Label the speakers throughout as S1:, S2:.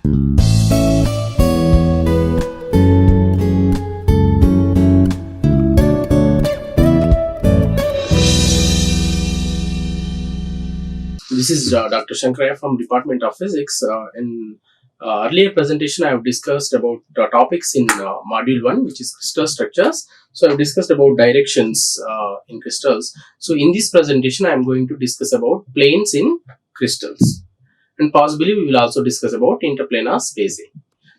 S1: This is Dr. Shankaraiah from Department of Physics. In earlier presentation, I have discussed about the topics in Module 1, which is crystal structures. So I have discussed about directions in crystals. So in this presentation, I am going to discuss about planes in crystals. And possibly we will also discuss about interplanar spacing.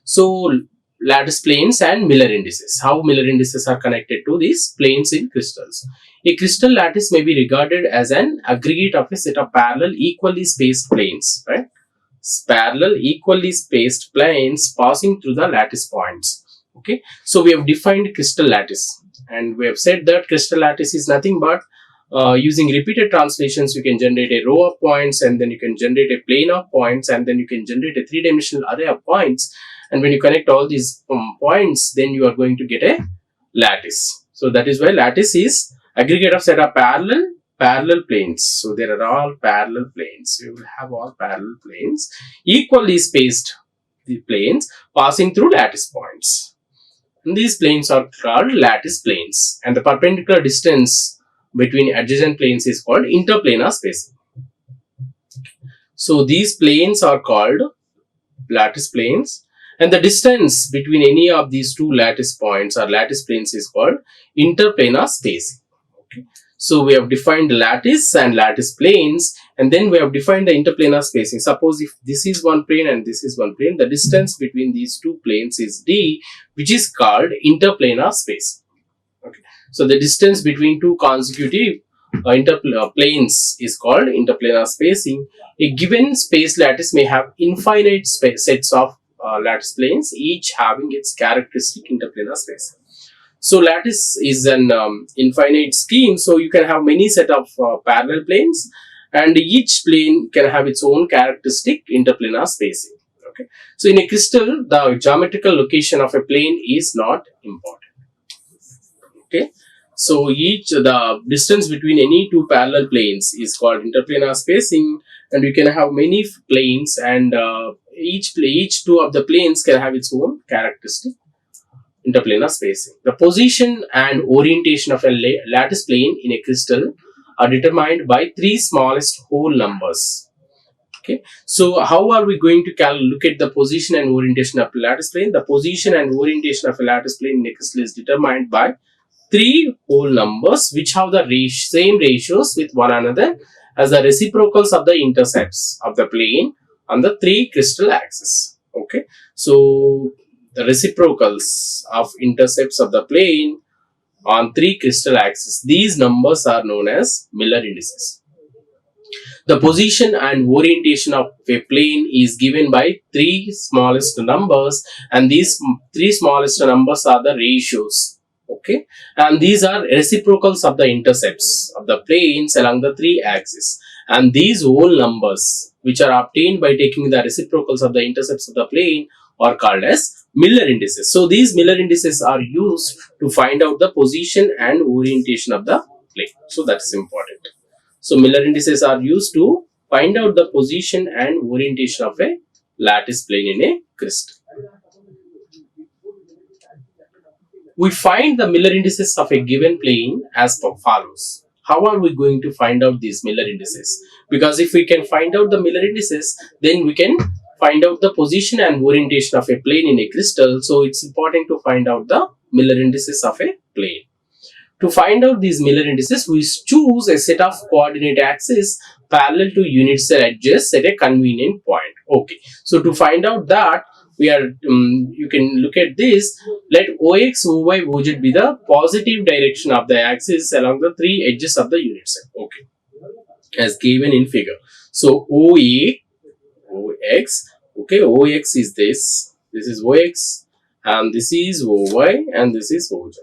S1: So lattice planes and Miller indices. How Miller indices are connected to these planes in crystals. A crystal lattice may be regarded as an aggregate of a set of parallel equally spaced planes, right? Parallel equally spaced planes passing through the lattice points. Okay, so we have defined crystal lattice, and we have said that crystal lattice is nothing but using repeated translations, you can generate a row of points, and then you can generate a plane of points, and then you can generate a three-dimensional array of points. And when you connect all these points, then you are going to get a lattice. So that is why lattice is aggregate of set of parallel planes. So there are all parallel planes. You will have all parallel planes, equally spaced the planes passing through lattice points. And these planes are called lattice planes, and the perpendicular distance between adjacent planes is called interplanar spacing. So these planes are called lattice planes, and the distance between any of these two lattice points or lattice planes is called interplanar spacing. Okay. So we have defined lattice and lattice planes, and then we have defined the interplanar spacing. Suppose if this is one plane and this is one plane, the distance between these two planes is d, which is called interplanar spacing. Okay. So the distance between two consecutive planes is called interplanar spacing. A given space lattice may have infinite sets of lattice planes, each having its characteristic interplanar spacing. So lattice is an infinite scheme, so you can have many set of parallel planes, and each plane can have its own characteristic interplanar spacing. Okay. So in a crystal, the geometrical location of a plane is not important. Okay. So the distance between any two parallel planes is called interplanar spacing, and you can have many planes, and each two of the planes can have its own characteristic interplanar spacing. The position and orientation of a lattice plane in a crystal are determined by three smallest whole numbers. Okay, so how are we going to look at the position and orientation of a lattice plane? The position and orientation of a lattice plane in a crystal is determined by three whole numbers which have the same ratios with one another as the reciprocals of the intercepts of the plane on the three crystal axes. Okay, so the reciprocals of intercepts of the plane on three crystal axes, these numbers are known as Miller indices. The position and orientation of a plane is given by three smallest numbers, and these three smallest numbers are the ratios. Okay, and these are reciprocals of the intercepts of the planes along the three axes, and these whole numbers which are obtained by taking the reciprocals of the intercepts of the plane are called as Miller indices. So these Miller indices are used to find out the position and orientation of the plane. So that is important. So Miller indices are used to find out the position and orientation of a lattice plane in a crystal. We find the Miller indices of a given plane as follows. How are we going to find out these Miller indices? Because if we can find out the Miller indices, then we can find out the position and orientation of a plane in a crystal. So it's important to find out the Miller indices of a plane. To find out these Miller indices, we choose a set of coordinate axes parallel to unit cell edges at a convenient point. Okay, so to find out that, we are you can look at this. Let OX, OY, OZ be the positive direction of the axis along the three edges of the unit cell. Okay, as given in figure. So OA, OX, okay, OX is this is OX, and this is OY, and this is OZ.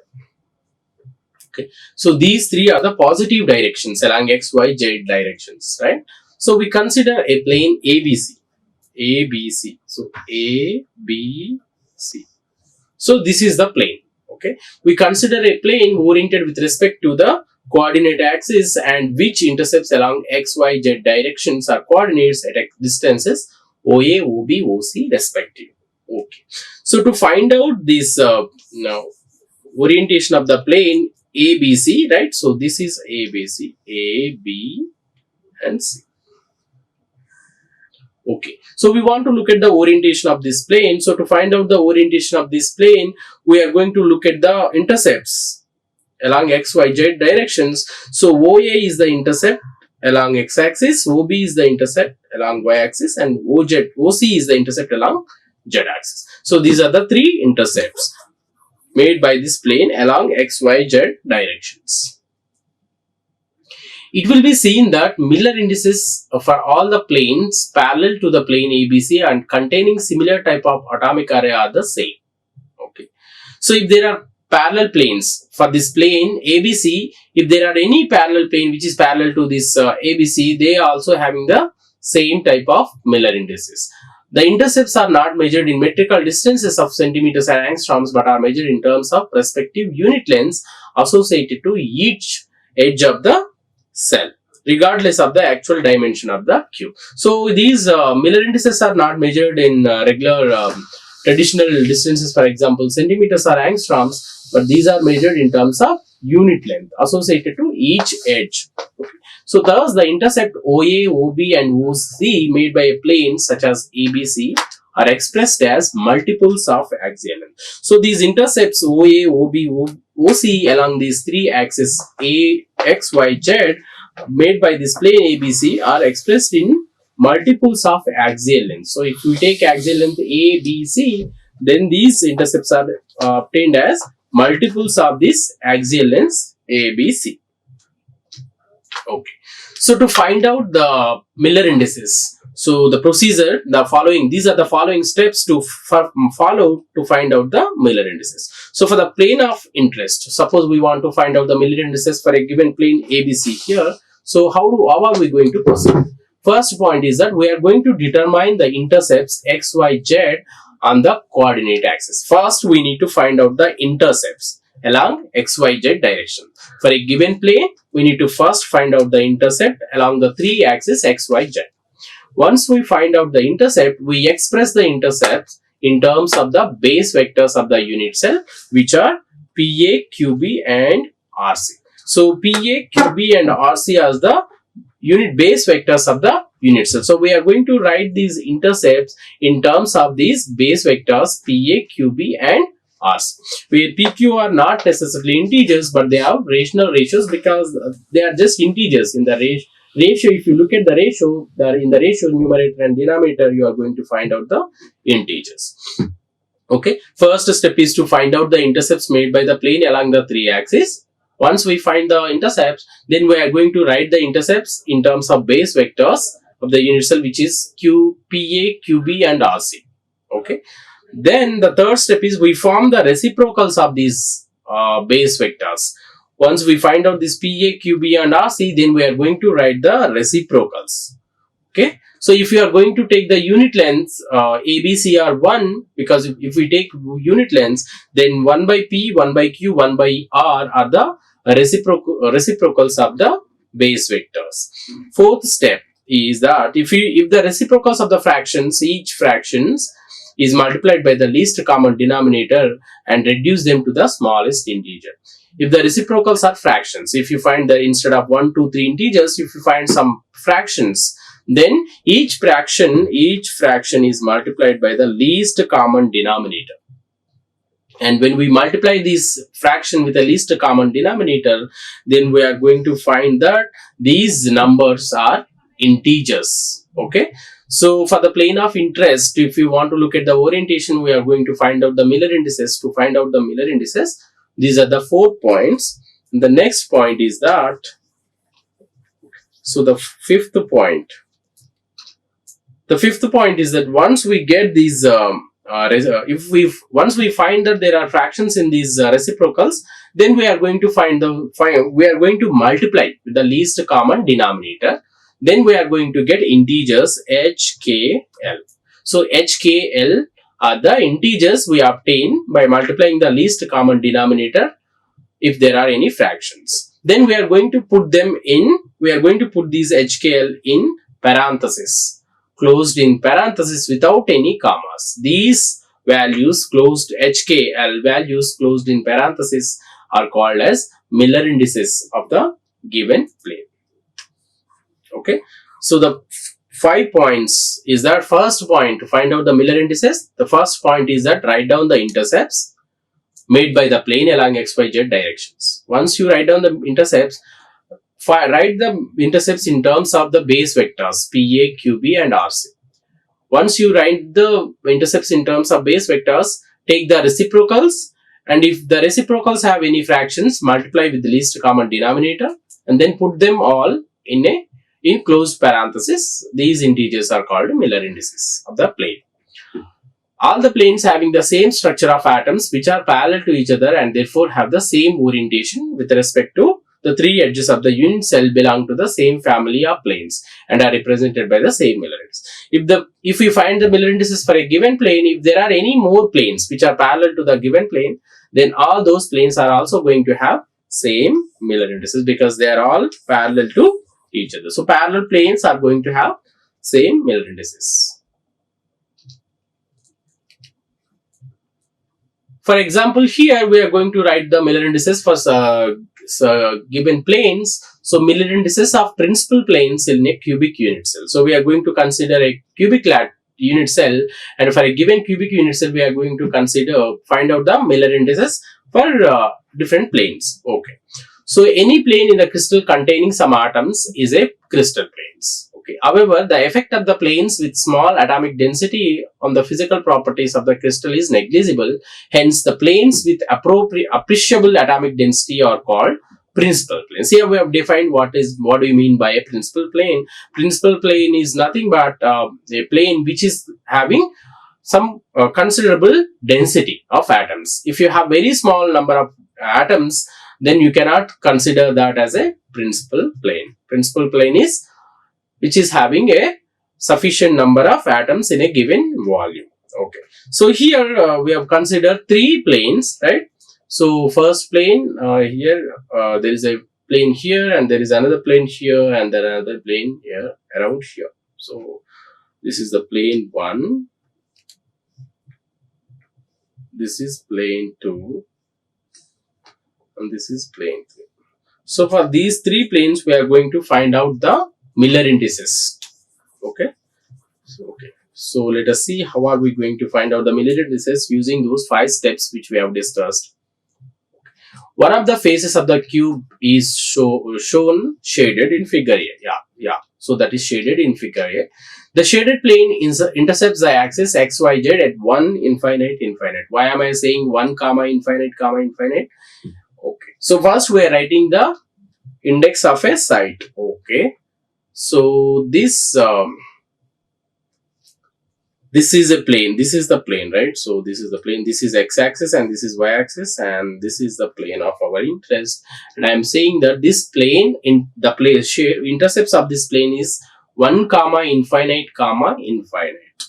S1: Okay, so these three are the positive directions along X, Y, Z directions, right? So we consider a plane ABC. ABC. So ABC. So this is the plane. Okay, we consider a plane oriented with respect to the coordinate axis and which intercepts along X, Y, Z directions are coordinates at distances OA, OB, OC respectively. Okay. So to find out this now orientation of the plane ABC, right? So this is ABC, A, B and C. Okay, so we want to look at the orientation of this plane. So to find out the orientation of this plane, we are going to look at the intercepts along x, y, z directions. So OA is the intercept along x-axis, OB is the intercept along y-axis, and OC is the intercept along z-axis. So these are the three intercepts made by this plane along x, y, z directions. It will be seen that Miller indices for all the planes parallel to the plane ABC and containing similar type of atomic array are the same. Okay. So if there are parallel planes for this plane ABC, if there are any parallel plane which is parallel to this ABC, they are also having the same type of Miller indices. The intercepts are not measured in metrical distances of centimeters and angstroms, but are measured in terms of respective unit lengths associated to each edge of the cell, regardless of the actual dimension of the cube. So these Miller indices are not measured in regular traditional distances, for example centimeters or angstroms, but these are measured in terms of unit length associated to each edge. Okay. So thus the intercept OA, OB and OC made by a plane such as ABC are expressed as multiples of axial length. So these intercepts OA, OB, OC along these three axes A, X, Y, Z made by this plane ABC are expressed in multiples of axial length. So if we take axial length A, B, C, then these intercepts are obtained as multiples of this axial lengths A, B, C. Okay. So to find out the Miller indices, so the procedure, these are the following steps to follow to find out the Miller indices. So for the plane of interest, suppose we want to find out the Miller indices for a given plane ABC here. So how are we going to proceed? First point is that we are going to determine the intercepts x, y, z on the coordinate axis. First we need to find out the intercepts along x, y, z direction. For a given plane, we need to first find out the intercept along the three axes x, y, z. Once we find out the intercept, we express the intercepts in terms of the base vectors of the unit cell, which are PA, QB and RC. So PA, QB and RC as the unit base vectors of the unit cell. So we are going to write these intercepts in terms of these base vectors PA, QB and RC, where PQ are not necessarily integers, but they have rational ratios because they are just integers in the ratio. If you look at the ratio, in the ratio numerator and denominator, you are going to find out the integers. Okay, first step is to find out the intercepts made by the plane along the three axes. Once we find the intercepts, then we are going to write the intercepts in terms of base vectors of the unit cell, which is PA, QB and RC. Okay, then the third step is we form the reciprocals of these base vectors. Once we find out this PA, QB and RC, then we are going to write the reciprocals. Okay. So if you are going to take the unit lengths, ABC are 1, because if we take unit lengths, then 1 by P, 1 by Q, 1 by R are the reciprocals of the base vectors. Fourth step is that if the reciprocals of the fractions, each fractions is multiplied by the least common denominator and reduce them to the smallest integer. If the reciprocals are fractions, if you find that instead of 1, 2, 3 integers, if you find some fractions, then each fraction is multiplied by the least common denominator. And when we multiply this fraction with the least common denominator, then we are going to find that these numbers are integers. Okay. So for the plane of interest, if you want to look at the orientation, we are going to find out the Miller indices. To find out the Miller indices, these are the 4 points. The next point is that, so the fifth point is that once we get these, once we find that there are fractions in these reciprocals, then we are going to multiply with the least common denominator. Then we are going to get integers h, k, l. So h, k, l are the integers we obtain by multiplying the least common denominator if there are any fractions. Then we are going to put them in, we are going to put these h, k, l in parentheses closed in parenthesis without any commas. These values closed HKL values closed in parenthesis are called as Miller indices of the given plane. Okay, so the 5 points is that first point to find out the Miller indices. The first point is that write down the intercepts made by the plane along XYZ directions. Once you write down the intercepts, write the intercepts in terms of the base vectors PA, QB and RC. Once you write the intercepts in terms of base vectors, take the reciprocals, and if the reciprocals have any fractions, multiply with the least common denominator and then put them all in closed parenthesis. These integers are called Miller indices of the plane. All the planes having the same structure of atoms which are parallel to each other and therefore have the same orientation with respect to the three edges of the unit cell belong to the same family of planes and are represented by the same Miller indices. If we find the Miller indices for a given plane, if there are any more planes which are parallel to the given plane, then all those planes are also going to have same Miller indices because they are all parallel to each other. So parallel planes are going to have same Miller indices. For example, here we are going to write the Miller indices for given planes. So Miller indices of principal planes in a cubic unit cell. So we are going to consider a cubic unit cell, and for a given cubic unit cell, we are going to find out the Miller indices for different planes. Okay. So any plane in the crystal containing some atoms is a crystal planes. Okay. However, the effect of the planes with small atomic density on the physical properties of the crystal is negligible. Hence, the planes with appreciable atomic density are called principal planes. Here we have defined what do you mean by a principal plane. Principal plane is nothing but a plane which is having some considerable density of atoms. If you have very small number of atoms, then you cannot consider that as a principal plane. Principal plane is which is having a sufficient number of atoms in a given volume. Okay. So here we have considered three planes, right? So first plane here there is a plane here, and there is another plane here, and then another plane here around here. So this is the plane 1. This is plane 2. And this is plane 3. So for these three planes, we are going to find out the Miller indices. Okay. So let us see how are we going to find out the Miller indices using those 5 steps which we have discussed. One of the faces of the cube is shown shaded in figure A. Yeah. So that is shaded in figure A. The shaded plane intercepts the axis x, y, z at 1, infinite, infinite. Why am I saying 1, infinite, infinite? Okay. So first we are writing the index of a site. Okay. So this is a plane. This is the plane, right? So this is the plane. This is x-axis and this is y-axis, and this is the plane of our interest. And I am saying that this plane in the place intercepts of this plane is 1, infinite, infinite.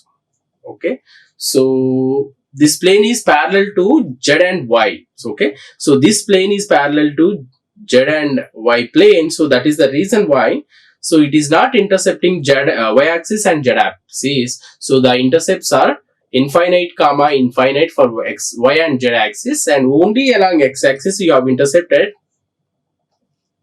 S1: Okay. So this plane is parallel to z and y. So, okay. So this plane is parallel to z and y plane. So that is the reason why. So it is not intercepting y-axis and z-axis. So the intercepts are infinite, infinite for x, y and z-axis, and only along x-axis you have intercepted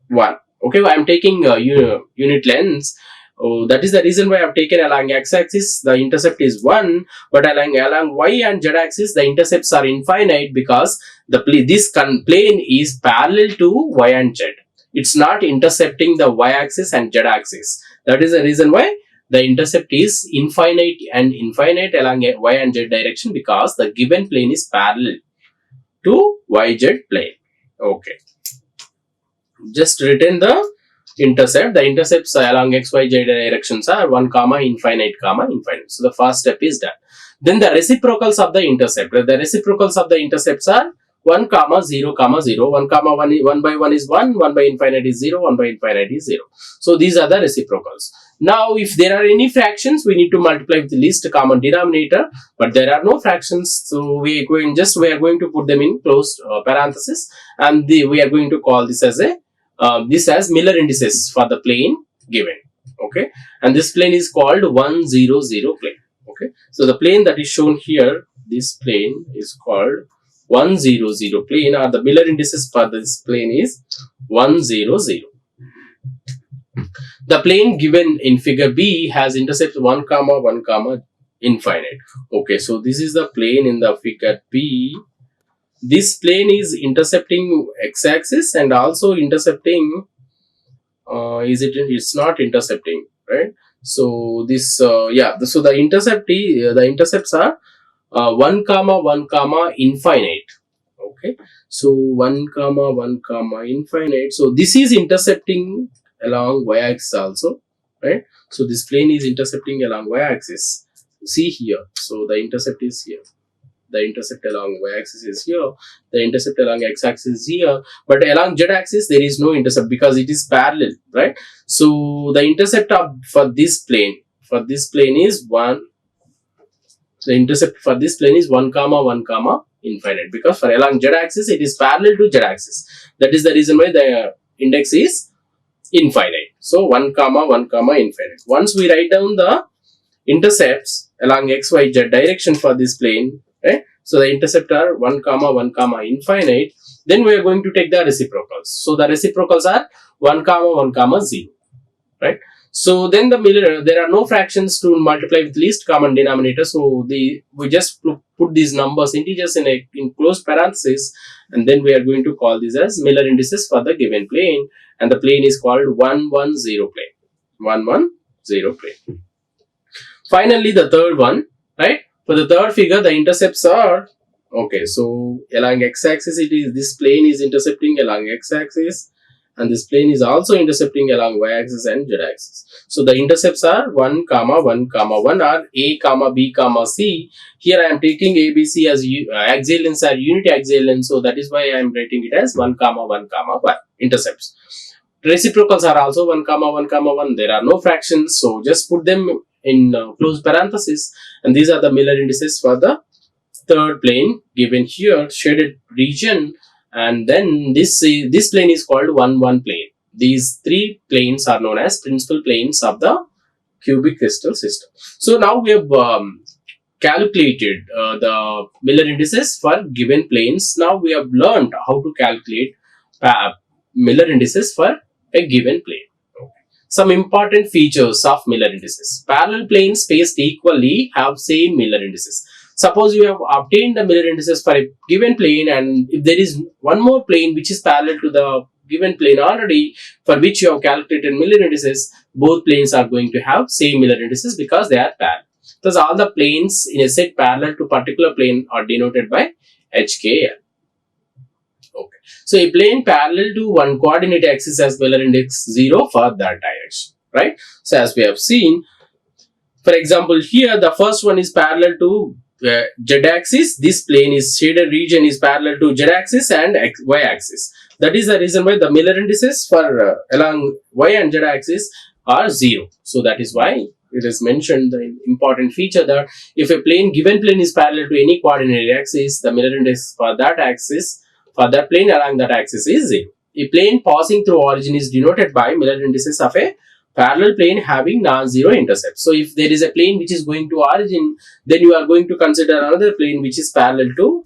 S1: 1. Okay, I am taking unit lengths. Oh, that is the reason why I have taken along x-axis the intercept is 1, but along y and z-axis the intercepts are infinite because this plane is parallel to y and z. It's not intercepting the y-axis and z-axis. That is the reason why the intercept is infinite and infinite along y and z direction, because the given plane is parallel to yz plane. Okay. Just written the intercept. The intercepts along x, y, z directions are 1, infinite, infinite. So the first step is done. Then the reciprocals of the intercept. The reciprocals of the intercepts are 1, 0, 0. 1, 1 by 1 is 1, 1 by infinite is 0, 1 by infinite is 0. So these are the reciprocals. Now if there are any fractions, we need to multiply with the least common denominator, but there are no fractions, so we are going to put them in closed parenthesis, and we are going to call this as Miller indices for the plane given. Okay, and this plane is called 100 plane. Okay, so the plane that is shown here, this plane is called 100 plane, or the Miller indices for this plane is 100. The plane given in figure B has intercepts 1 comma 1 comma infinite. Okay, so this is the plane in the figure B. This plane is intercepting x-axis and also intercepting it's not intercepting, right? So this so the intercepts are 1 comma 1 comma infinite. Okay, so 1 comma 1 comma infinite, so this is intercepting along y-axis also, right? So this plane is intercepting along y-axis, see here. So the intercept is here, the intercept along y-axis is here, the intercept along x-axis is here, but along z-axis there is no intercept because it is parallel, right? So the intercept for this plane is 1. The intercept for this plane is 1 comma 1 comma infinite, because for along z-axis it is parallel to z-axis. That is the reason why the index is infinite. So 1 comma 1 comma infinite. Once we write down the intercepts along x, y, z direction for this plane, right? So the intercept are 1 comma 1 comma infinite. Then we are going to take the reciprocals. So the reciprocals are 1 comma 1 comma 0, right? So then there are no fractions to multiply with least common denominator. So we just put these numbers, integers in closed parentheses, and then we are going to call this as Miller indices for the given plane, and the plane is called 110 plane. 110 plane. Finally, the third one, right? For the third figure, the intercepts are, okay, so along x-axis this plane is intercepting along x-axis, and this plane is also intercepting along y-axis and z-axis. So the intercepts are 1 comma 1 comma 1, or a comma b comma c. Here I am taking a, b, c as axial lengths are unity axial lengths, so that is why I am writing it as 1 comma 1 comma 1 intercepts. Reciprocals are also 1 comma 1 comma 1. There are no fractions, so just put them in closed parentheses, and these are the Miller indices for the third plane given here, shaded region. And then this plane is called 1-1 plane. These three planes are known as principal planes of the cubic crystal system. So now we have calculated the Miller indices for given planes. Now we have learned how to calculate Miller indices for a given plane. Some important features of Miller indices. Parallel planes spaced equally have same Miller indices. Suppose you have obtained the Miller indices for a given plane, and if there is one more plane which is parallel to the given plane already, for which you have calculated Miller indices, both planes are going to have same Miller indices because they are parallel. Thus, all the planes in a set parallel to particular plane are denoted by HKL. Okay. So a plane parallel to one coordinate axis has Miller index 0 for that direction, right? So as we have seen, for example, here the first one is parallel to z-axis. This plane is shaded region is parallel to z-axis and y-axis. That is the reason why the Miller indices for along y and z-axis are 0. So that is why it is mentioned the important feature that if a given plane is parallel to any coordinate axis, the Miller index for that axis, for that plane along that axis is 0. A plane passing through origin is denoted by Miller indices of a parallel plane having non-zero intercept. So if there is a plane which is going to origin, then you are going to consider another plane which is parallel to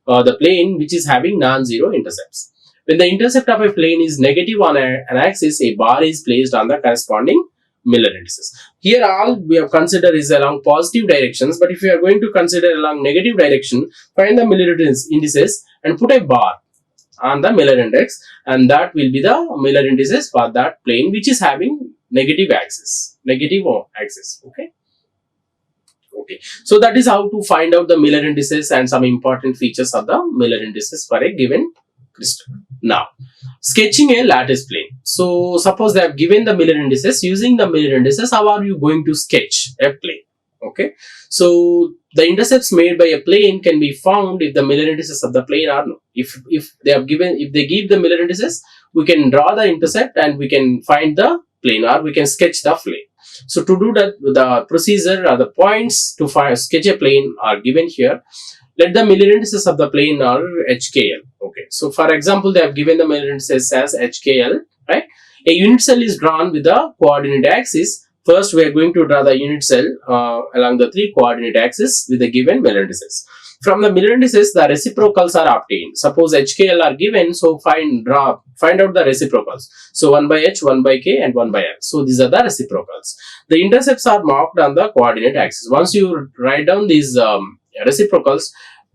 S1: the plane which is having non-zero intercepts. When the intercept of a plane is negative on an axis, a bar is placed on the corresponding Miller indices. Here all we have considered is along positive directions, but if you are going to consider along negative direction, find the Miller indices and put a bar on the Miller index, and that will be the Miller indices for that plane which is having negative axis. Okay. So that is how to find out the Miller indices and some important features of the Miller indices for a given crystal. Now, sketching a lattice plane. So suppose they have given the Miller indices. Using the Miller indices, how are you going to sketch a plane? Okay. So the intercepts made by a plane can be found if the Miller indices of the plane are known. If they give the Miller indices, we can draw the intercept and we can find the plane, or we can sketch the plane. So to do that, the procedure or the points to sketch a plane are given here. Let the Miller indices of the plane are HKL. Okay. So for example, they have given the Miller indices as HKL, right? A unit cell is drawn with the coordinate axis First, we are going to draw the unit cell along the 3 coordinate axes with the given Miller indices. From the Miller indices, the reciprocals are obtained. Suppose HKL are given, so find out the reciprocals. So 1 by H, 1 by K, and 1 by L. So these are the reciprocals. The intercepts are marked on the coordinate axis. Once you write down these reciprocals,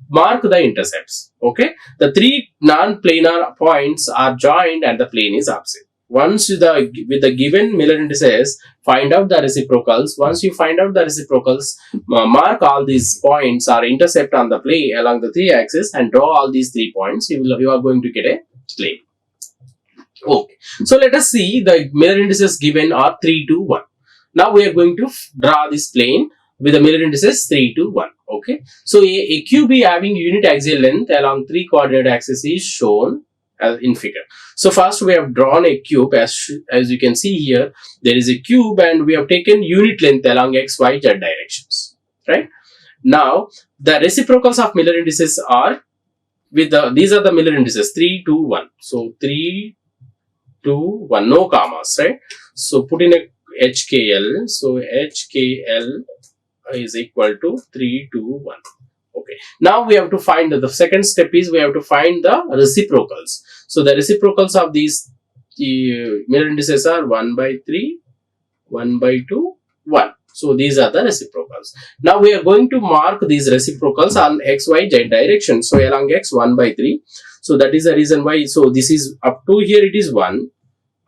S1: mark the intercepts. Okay, the 3 non-planar points are joined and the plane is opposite. Once with the given Miller indices, find out the reciprocals. Once you find out the reciprocals, mark all these points or intercept on the plane along the 3 axes and draw all these 3 points. You are going to get a plane. Okay, so let us see the Miller indices given are 3, 2, 1. Now we are going to draw this plane with the Miller indices 3, 2, 1. Okay, so a QB having unit axial length along 3 coordinate axes is shown in figure. So first we have drawn a cube. As you can see here, there is a cube and we have taken unit length along x, y, z directions. Right? Now the reciprocals of Miller indices are these are the Miller indices 3, 2, 1. So 3, 2, 1, no commas, right? So put in a HKL. So HKL is equal to 3, 2, 1. Okay. Now we have to find the second step is we have to find the reciprocals. So the reciprocals of these Miller indices are 1 by 3, 1 by 2, 1. So these are the reciprocals. Now we are going to mark these reciprocals on x, y, z direction. So along x 1 by 3. So that is the reason why. So this is up to here it is 1.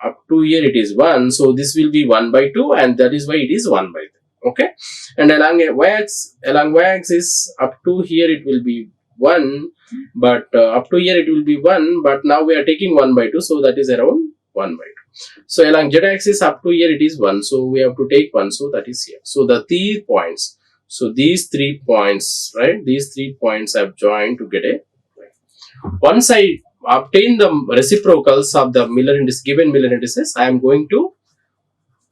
S1: Up to here it is 1. So this will be 1 by 2 and that is why it is 1 by 3. Okay, and along y-axis up to here it will be 1, but up to here it will be 1, but now we are taking 1 by 2, so that is around 1 by 2. So along z-axis up to here it is 1, so we have to take 1, so that is here. So the 3 points, so these 3 points, right, these 3 points have joined to get a line. Once I obtain the reciprocals of the given Miller indices, I am going to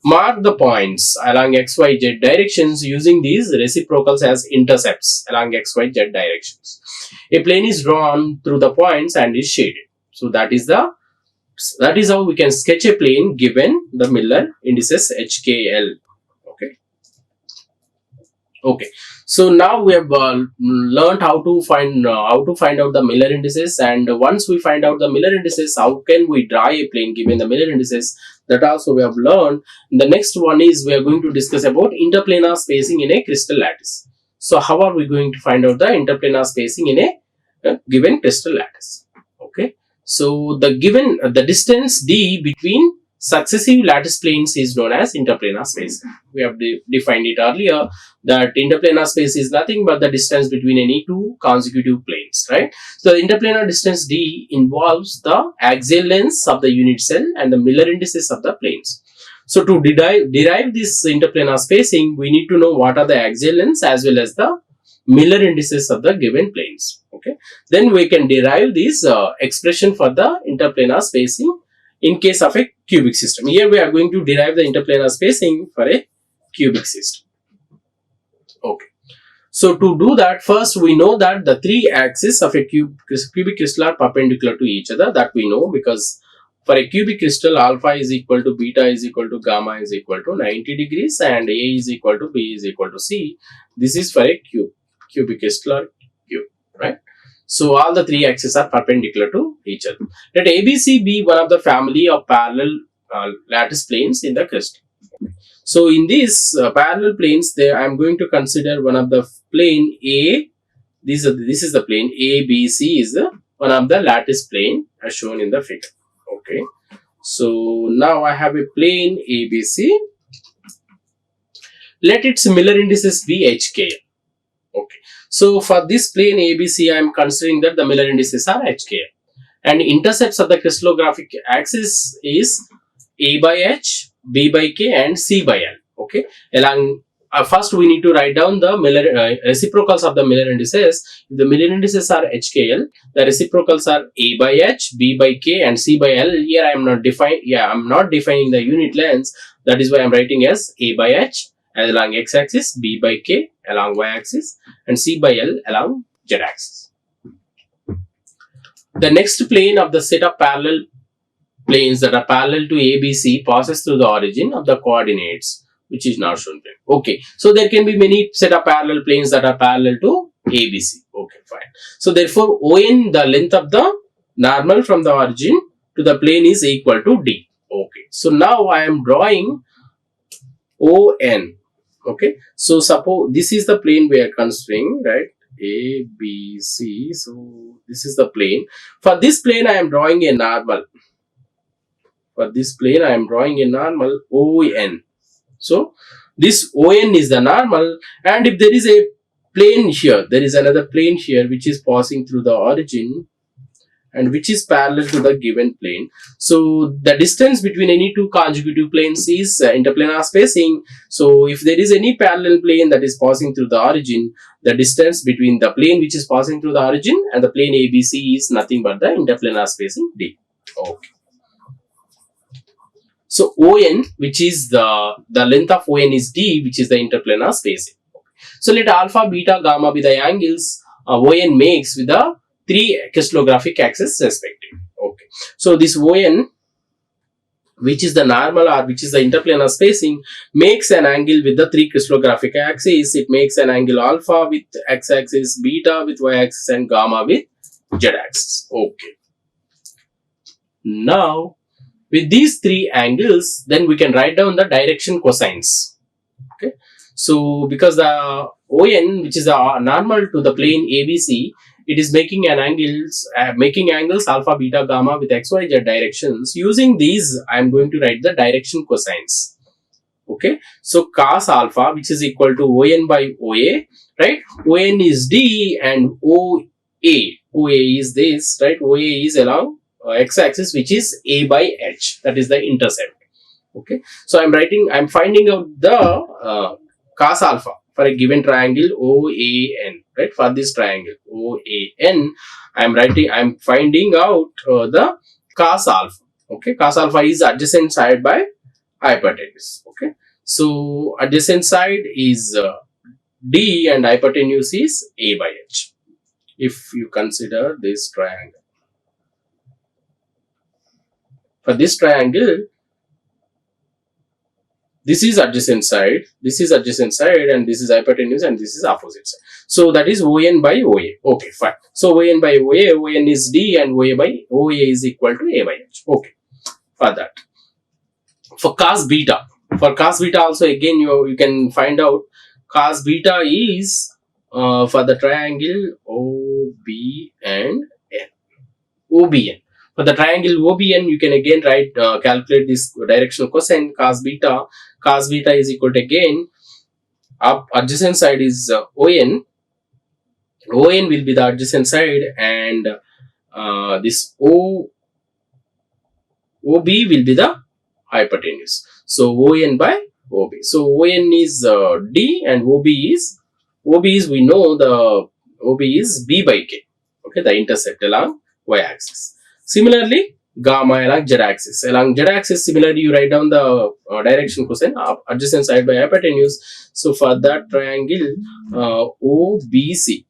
S1: mark the points along x, y, z directions using these reciprocals as intercepts along x, y, z directions. A plane is drawn through the points and is shaded. So that is how we can sketch a plane given the Miller indices HKL. Okay. So now we have learned how to find out the Miller indices, and once we find out the Miller indices, how can we draw a plane given the Miller indices? That also we have learned. The next one is we are going to discuss about interplanar spacing in a crystal lattice. So how are we going to find out the interplanar spacing in a given crystal lattice? Okay. So the distance d between successive lattice planes is known as interplanar space. We have defined it earlier that interplanar space is nothing but the distance between any 2 consecutive planes, right? So the interplanar distance d involves the axial lengths of the unit cell and the Miller indices of the planes. So to derive this interplanar spacing, we need to know what are the axial lengths as well as the Miller indices of the given planes. Okay, then we can derive this expression for the interplanar spacing in case of a cubic system. Here we are going to derive the interplanar spacing for a cubic system. Okay. So to do that, first we know that the 3 axes of a cubic crystal are perpendicular to each other. That we know because for a cubic crystal, alpha is equal to beta is equal to gamma is equal to 90 degrees and A is equal to B is equal to C. This is for a cubic crystal or cube, right? So all the 3 axes are perpendicular to each other. Let ABC be one of the family of parallel lattice planes in the crystal. So in these parallel planes, I am going to consider one of the plane A. This is the plane ABC is one of the lattice plane as shown in the figure. Okay. So now I have a plane ABC. Let its Miller indices be HKL. Okay. So for this plane ABC, I am considering that the Miller indices are HKL. And intercepts of the crystallographic axis is A by H, B by K and C by L. Okay. Along first we need to write down the reciprocals of the Miller indices. If the Miller indices are HKL, the reciprocals are A by H, B by K and C by L. Here I am not defining the unit lengths. That is why I am writing as A by H along x-axis, B by K along y-axis and C by L along z-axis. The next plane of the set of parallel planes that are parallel to ABC passes through the origin of the coordinates which is not shown plane. Okay, so there can be many set of parallel planes that are parallel to ABC. Okay, fine. So therefore, ON, the length of the normal from the origin to the plane, is equal to D. Okay, so now I am drawing ON. Okay, so suppose this is the plane we are considering, right? A, B, C. So this is the plane. For this plane, I am drawing a normal. For this plane, I am drawing a normal ON. So this ON is the normal, and if there is a plane here, there is another plane here which is passing through the origin and which is parallel to the given plane. So the distance between any two consecutive planes is interplanar spacing. So if there is any parallel plane that is passing through the origin, the distance between the plane which is passing through the origin and the plane ABC is nothing but the interplanar spacing D. Okay. So ON, which is the length of ON is D, which is the interplanar spacing. So let alpha, beta, gamma be the angles ON makes with the three crystallographic axes respectively. Okay. So this ON, which is the normal or which is the interplanar spacing, makes an angle with the three crystallographic axes. It makes an angle alpha with x-axis, beta with y-axis, and gamma with z-axis. Okay. Now, with these three angles, then we can write down the direction cosines. Okay. So because the ON, which is the normal to the plane ABC, it is making angles alpha, beta, gamma with x, y, z directions. Using these, I am going to write the direction cosines. Okay. So cos alpha, which is equal to ON by OA, right? ON is D and OA is this, right? OA is along x-axis, which is A by H, that is the intercept. Okay, so I'm finding out the cos alpha for a given triangle OAN, right? For this triangle OAN, I'm finding out the cos alpha. Okay, cos alpha is adjacent side by hypotenuse. Okay, so adjacent side is D and hypotenuse is A by H. If you consider this triangle. For this triangle, this is adjacent side, and this is hypotenuse, and this is opposite side. So that is ON by OA. Okay, fine. So ON by OA, ON is D and OA by OA is equal to A by H. Okay, for that. For cos beta also again you can find out cos beta is for the triangle OB and N. OBN. For the triangle OBN, you can again calculate this directional cosine cos beta. Cos beta is equal to again adjacent side is ON. ON will be the adjacent side, and this OB will be the hypotenuse. So ON by OB. So ON is D and OB is we know the OB is B by K. Okay, the intercept along y-axis. Similarly, gamma along z-axis. Along z-axis, similarly, you write down the direction cosine adjacent side by hypotenuse. So for that triangle OBC.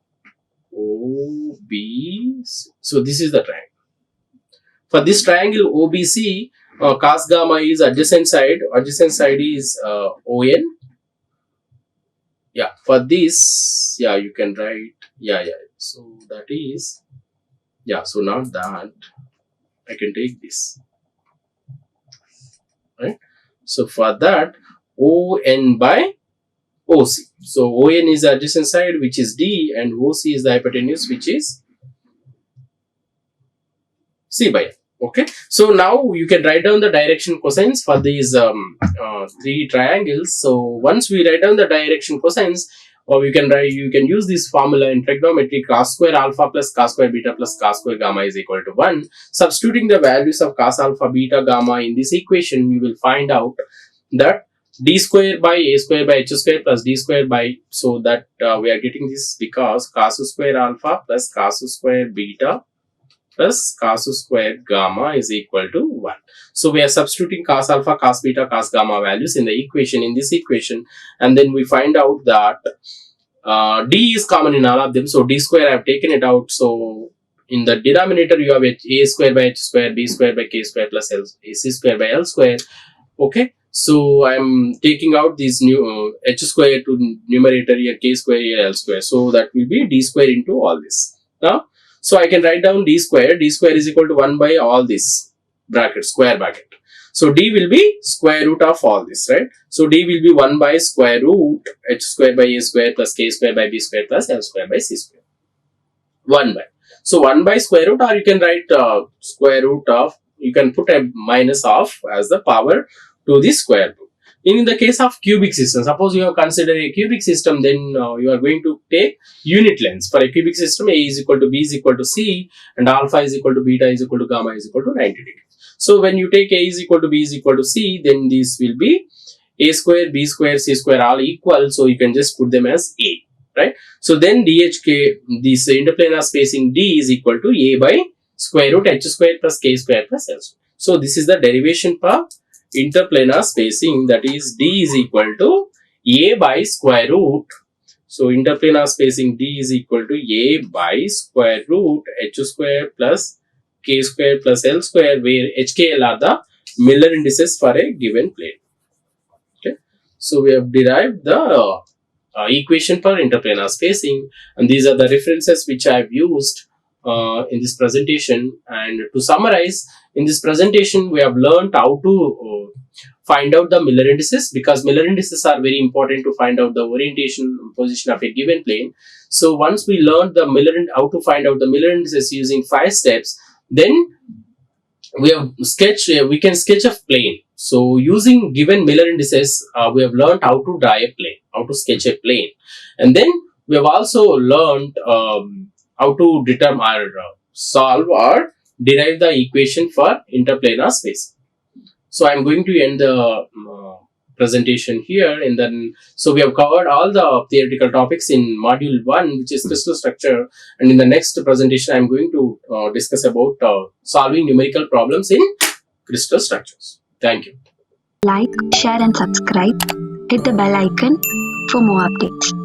S1: So this is the triangle. For this triangle OBC, cos gamma is adjacent side. Adjacent side is ON. Yeah, for this, yeah, you can write. Yeah. So that is, yeah. So not that. I can take this, right? So for that, ON by OC. So ON is the adjacent side, which is D, and OC is the hypotenuse, which is C by L. Okay. So now you can write down the direction cosines for these three triangles. So once we write down the direction cosines, or you can use this formula in trigonometry: cos square alpha plus cos square beta plus cos square gamma is equal to 1. Substituting the values of cos alpha, beta, gamma in this equation, you will find out that d square by a square by h square plus d square by, so that we are getting this because cos square alpha plus cos square beta plus cos square gamma is equal to 1. So we are substituting cos alpha, cos beta, cos gamma values in this equation, and then we find out that d is common in all of them. So d square I have taken it out. So in the denominator you have a square by h square, b square by k square plus ac square by l square. Okay. So I'm taking out these new h square to numerator here, k square here, l square. So that will be d square into all this. Now, so I can write down d square. D square is equal to 1 by all this bracket, square bracket. So d will be square root of all this, right? So d will be 1 by square root h square by a square plus k square by b square plus l square by c square. 1 by. So 1 by square root, or you can write square root of, you can put a minus of as the power to the square root. In the case of cubic system, suppose you have considered a cubic system, then you are going to take unit lengths. For a cubic system, a is equal to b is equal to c, and alpha is equal to beta is equal to gamma is equal to 90 degrees. So when you take a is equal to b is equal to c, then this will be a square, b square, c square all equal. So you can just put them as a, right? So then DHK, this interplanar spacing d is equal to a by square root h square plus k square plus l square. So this is the derivation for interplanar spacing, that is d is equal to a by square root. So interplanar spacing d is equal to a by square root h square plus k square plus l square, where HKL are the Miller indices for a given plane. Okay, so we have derived the equation for interplanar spacing, and these are the references which I have used in this presentation. And to summarize, in this presentation we have learned how to find out the Miller indices, because Miller indices are very important to find out the orientation and position of a given plane. So once we learned the how to find out the Miller indices using 5 steps, then we can sketch a plane. So using given Miller indices, we have learned how to draw a plane, how to sketch a plane, and then we have also learned how to determine or solve or derive the equation for interplanar spacing. So I'm going to end the presentation here, and then so we have covered all the theoretical topics in module 1, which is crystal structure, and in the next presentation I'm going to discuss about solving numerical problems in crystal structures. Thank you.
S2: Like, share and subscribe. Hit the bell icon for more updates.